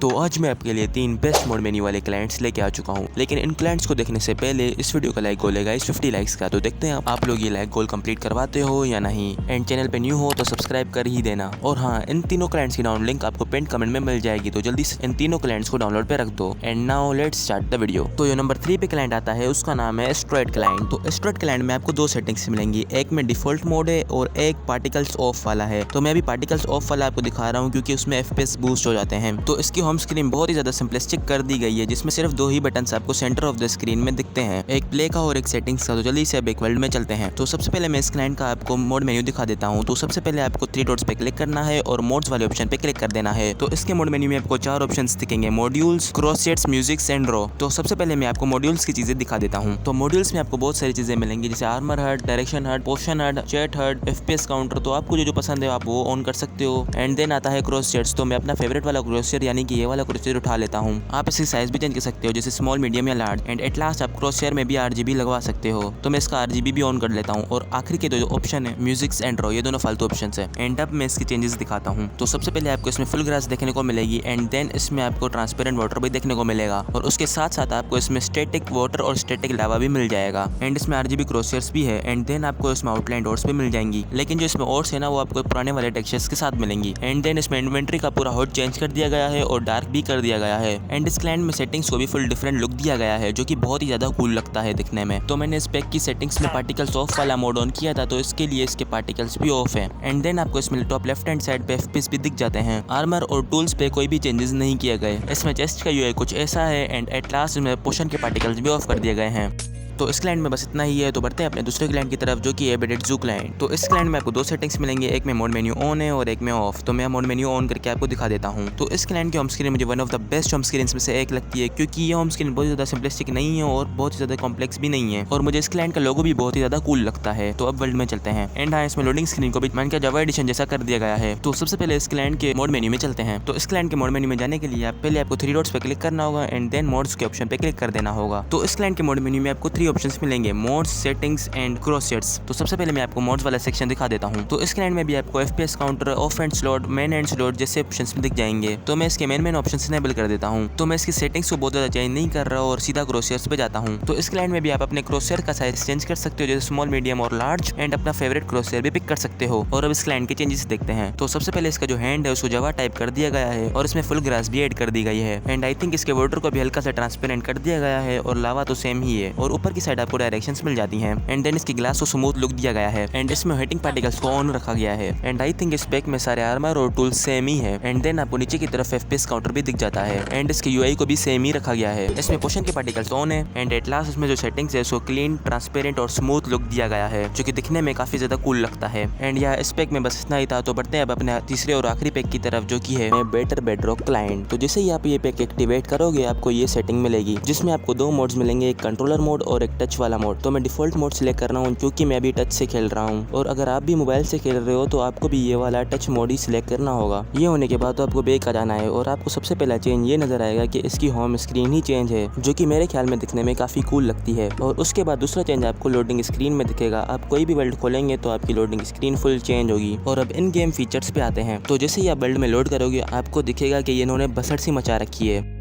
तो आज मैं आपके लिए 3 बेस्ट मोड मेन्यू वाले क्लाइंट्स लेके आ चुका हूँ, लेकिन इन क्लाइंट्स को देखने से पहले इस वीडियो का लाइक गोल है गाइस 50 लाइक्स का। तो देखते हैं आप लोग ये लाइक गोल कंप्लीट करवाते हो या नहीं। एंड चैनल पे न्यू हो तो सब्सक्राइब कर ही देना। और हाँ, इन तीनों क्लाइंट्स की डाउनलोड लिंक आपको पिन कमेंट में मिल जाएगी, तो जल्दी से इन तीनों क्लाइंट्स को डाउनलोड पे रख दो। And now let's start the video. तो जो नंबर 3 पे क्लाइंट आता है उसका नाम है एस्ट्रॉयड क्लाइंट। तो एस्ट्रॉयड क्लाइंट में आपको 2 सेटिंग्स मिलेंगी, एक में डिफॉल्ट मोड है और एक पार्टिकल्स ऑफ वाला है। तो मैं अभी पार्टिकल्स ऑफ वाला आपको दिखा रहा हूँ क्योंकि उसमें FPS बूस्ट हो जाते हैं। तो इसकी होम स्क्रीन बहुत ही ज्यादा सिंपलिस्टिक कर दी गई है, जिसमें सिर्फ 2 ही बटन्स आपको सेंटर ऑफ द स्क्रीन में दिखते हैं, एक प्ले का और एक सेटिंग्स का। तो जल्दी से अब एक वर्ल्ड में चलते हैं। तो सबसे पहले मैं इस क्लाइंट का आपको मोड मेन्यू दिखा देता हूँ। तो सबसे पहले आपको 3 डॉट्स पे क्लिक करना है और मोड्स वाले ऑप्शन पे क्लिक कर देना है। तो इसके मोड मेन्यू में आपको 4 ऑप्शंस दिखेंगे, मॉड्यूल्स, क्रॉसचेट्स, म्यूजिक्स एंड रॉ। तो सबसे पहले मैं आपको मॉड्यूल्स की चीजें दिखा देता हूँ। तो मॉड्यूल्स में आपको बहुत सारी चीजें मिलेंगी, जैसे armour HUD, direction HUD, potion HUD, chat HUD, FPS counter. तो आपको जो पसंद है आप वो ऑन कर सकते हो। एंड देन आता है क्रॉसचेट्स। तो मैं अपना फेवरेट वाला क्रॉसचेट यानी कि ये वाला क्रॉसचेट उठा लेता हूँ। आप इसकी साइज भी चेंज कर सकते हो, जैसे स्मॉल, मीडियम या लार्ज। एंड एट लास्ट आप क्रॉसचेयर में भी RGB लगवा सकते हो। तो मैं इसका RGB भी ऑन कर लेता हूँ। और आखिरी के 2 ऑप्शन है म्यूजिक्स एंड रॉ, ये दोनों फालतू ऑप्शन है। एंड अब मैं इसकी चेंजेस दिखाता हूँ। तो सबसे पहले आपको इसमें फुल ग्रास देखने को मिलेगी। एंड देन इसमें आपको ट्रांसपेरेंट वाटर भी देखने को मिलेगा, और उसके साथ साथ आपको इसमें स्टैटिक वाटर और स्टैटिक लावा भी मिल जाएगा। एंड इसमें RGB क्रॉसचेयर्स भी है। एंड देन आपको इसमें आउटलाइन डॉट्स भी मिल जाएंगी, लेकिन जो इसमें ऑर्ड्स है ना वो आपको पुराने वाले टेक्सचर्स के साथ मिलेंगी। एंड देन इसमें इन्वेंट्री का पूरा हॉट चेंज कर दिया गया है और डार्क भी कर दिया गया है। एंड इस क्लाइंट में सेटिंग्स को भी फुल डिफरेंट लुक दिया गया है, जो कि बहुत ही ज्यादा कूल लगता है दिखने में। तो मैंने इस पैक की सेटिंग्स में पार्टिकल्स ऑफ वाला मोड ऑन किया था, तो इसके लिए इसके पार्टिकल्स भी ऑफ है। एंड देन आपको इसमें टॉप लेफ्ट हैंड साइड पे FPS भी दिख जाते हैं। आर्मर और टूल्स पे कोई भी चेंजेस नहीं किए गए। इसमें चेस्ट का UI कुछ ऐसा है। एंड एट लास्ट इसमें पोशन के पार्टिकल्स भी ऑफ कर दिए गए हैं। तो इस क्लाइंट में बस इतना ही है। तो बढ़ते हैं अपने दूसरे क्लाइंट की तरफ, जो कि है बेडेड जू क्लाइंट। तो इस क्लाइंट में आपको 2 सेटिंग्स मिलेंगे, एक में मोड मेन्यू ऑन है और एक में ऑफ। तो मैं मोड मेन्यू ऑन करके आपको दिखा देता हूँ। तो इस क्लाइंट की होम स्क्रीन मुझे one of the best home screen में से एक लगती है, क्योंकि ये होम स्क्रीन बहुत ज़्यादा सिंपलिस्टिक नहीं है और बहुत ही ज़्यादा कॉम्प्लेक्स भी नहीं है। और मुझे इस क्लाइंट का लोगो भी बहुत ही ज़्यादा कूल लगता है। तो अब वर्ल्ड में चलते हैं। एंड हाँ, इसमें लोडिंग स्क्रीन को भी मैंने क्या जावा एडिशन जैसा कर दिया गया है। तो सबसे पहले इस क्लाइंट के मोड मेन्यू में चलते हैं। तो इस क्लाइंट के मोड मेन्यू में जाने के लिए पहले आपको 3 डॉट्स पे क्लिक करना होगा। एंड देन मोड्स के ऑप्शन पे क्लिक कर देना होगा। तो इस क्लाइंट के मोड मेन्यू में आपको 3 ऑप्शंस मिलेंगे, मोड्स, सेटिंग्स एंड क्रॉसचेट्स। तो सबसे पहले मैं आपको मोड्स वाला सेक्शन दिखा देता हूँ। तो इस क्लाइंट में भी आपको FPS counter, of and slot, main and slot जैसे ऑप्शंस में दिख जाएंगे। तो मैं इसके मेन ऑप्शंस इनेबल कर देता हूँ। तो मैं इसकी सेटिंग्स को बहुत ज्यादा चेंज नहीं कर रहा और सीधा क्रॉसचेयर्स पे जाता हूँ। तो इस क्लाइंट में भी आप अपने क्रॉसचेयर का साइज चेंज कर सकते हो, जैसे स्मॉल, मीडियम और लार्ज। एंड अपना फेवरेट क्रॉसचेयर भी पिक कर सकते हो। और अब इस क्लाइंट के चेंजेस देखते हैं। तो सबसे पहले इसका जो हैंड है उसको जावा टाइप कर दिया गया है और इसमें फुल ग्रास भी ऐड कर दी गई है। एंड आई थिंक इसके वाटर को भी हल्का सा ट्रांसपेरेंट कर दिया गया है और लावा तो सेम ही है। और ऊपर की साइड आपको डायरेक्शंस मिल जाती हैं। एंड देन इसकी ग्लास को स्मूथ लुक दिया गया है। एंड इसमें हीटिंग पार्टिकल्स को ऑन रखा गया है। एंड आई थिंक इस पैक में सारे आर्मर और टूल्स सेम ही है। एंड देन आपको नीचे की तरफ FPS काउंटर भी दिख जाता है। एंड इसके UI को भी सेम ही रखा गया है। इसमें पोशन के पार्टिकल्स ऑन है। एंड एट लास्ट इसमें जो सेटिंग्स है उसको क्लीन, ट्रांसपेरेंट और स्मूथ लुक दिया गया है, जो कि दिखने में काफी ज्यादा कूल लगता है। एंड यह इस पैक में बस इतना ही था। तो बढ़ते हैं अब अपने तीसरे और आखिरी पैक की तरफ, जो कि है बेटर बेडरॉक क्लाइंट। तो जैसे ही आप ये पैक एक्टिवेट करोगे आपको ये सेटिंग मिलेगी, जिसमें आपको 2 मोड्स मिलेंगे, एक कंट्रोलर मोड और एक टच वाला मोड। तो मैं डिफॉल्ट मोड सिलेक्ट कर रहा हूँ क्योंकि मैं अभी टच से खेल रहा हूँ। और अगर आप भी मोबाइल से खेल रहे हो तो आपको भी ये वाला टच मोड ही सिलेक्ट करना होगा। ये होने के बाद तो आपको बैक आ जाना है और आपको सबसे पहला चेंज ये नजर आएगा कि इसकी होम स्क्रीन ही चेंज है, जो कि मेरे ख्याल में दिखने में काफी कूल लगती है। और उसके बाद दूसरा चेंज आपको लोडिंग स्क्रीन में दिखेगा। आप कोई भी वर्ल्ड खोलेंगे तो आपकी लोडिंग स्क्रीन फुल चेंज होगी। और अब इन गेम फीचर्स पे आते हैं। तो जैसे ही आप वर्ल्ड में लोड करोगे आपको दिखेगा कि इन्होंने बसट सी मचा रखी है।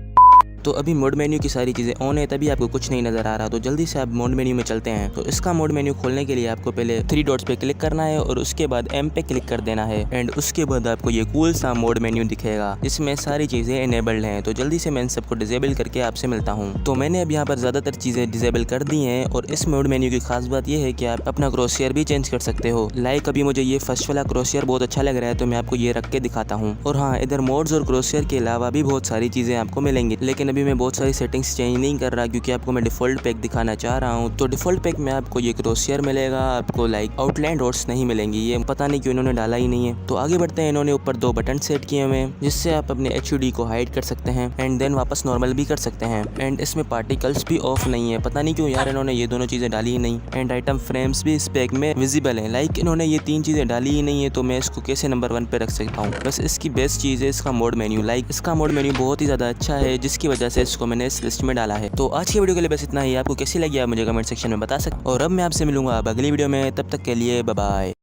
तो अभी मोड मेन्यू की सारी चीज़ें ऑन है, तभी आपको कुछ नहीं नजर आ रहा। तो जल्दी से आप मोड मेन्यू में चलते हैं। तो इसका मोड मेन्यू खोलने के लिए आपको पहले 3 डॉट्स पे क्लिक करना है और उसके बाद M पे क्लिक कर देना है। एंड उसके बाद आपको ये कूल सा मोड मेन्यू दिखेगा, जिसमें सारी चीज़ें इनेबल्ड हैं। तो जल्दी से मैं इन सबको डिसेबल करके आपसे मिलता हूँ। तो मैंने अब यहाँ पर ज़्यादातर चीज़ें डिसेबल कर दी हैं। और इस मोड मेन्यू की खास बात यह है कि आप अपना क्रॉसचेयर भी चेंज कर सकते हो। लाइक अभी मुझे ये फर्स्ट वाला क्रॉसचेयर बहुत अच्छा लग रहा है, तो मैं आपको ये रख के दिखाता हूँ। और हाँ, इधर मोड्स और क्रॉसचेयर के अलावा भी बहुत सारी चीज़ें आपको मिलेंगी, लेकिन अभी मैं बहुत सारी सेटिंग्स चेंज नहीं कर रहा क्योंकि आपको मैं डिफॉल्ट पैक दिखाना चाह रहा हूँ। तो डिफॉल्ट पैक में आपको ये क्रॉसचेयर मिलेगा, आपको लाइक आउटलाइन डॉट्स नहीं मिलेंगी। ये पता नहीं क्यों इन्होंने डाला ही नहीं है। तो आगे बढ़ते हैं। इन्होंने ऊपर 2 बटन सेट किए हुए हैं, जिससे आप अपने HUD को हाइड कर सकते हैं एंड देन वापस नॉर्मल भी कर सकते हैं। एंड इसमें पार्टिकल्स भी ऑफ नहीं है, पता नहीं क्यों यार इन्होंने ये दोनों चीज़ें डाली ही नहीं। एंड आइटम फ्रेम्स भी इस पैक में विजिबल है। लाइक इन्होंने ये 3 चीज़ें डाली ही नहीं है, तो मैं इसको कैसे नंबर 1 पे रख सकता हूँ। बस इसकी बेस्ट चीज़ है इसका मोड मेन्यू। लाइक इसका मोड मेन्यू बहुत ही ज़्यादा अच्छा है, जिसकी वजह से इसको मैंने इस लिस्ट में डाला है। तो आज की वीडियो के लिए बस इतना ही। आपको कैसी लगी आप मुझे कमेंट सेक्शन में बता सकते। और अब मैं आपसे मिलूंगा अब अगली वीडियो में। तब तक के लिए बाय बाय।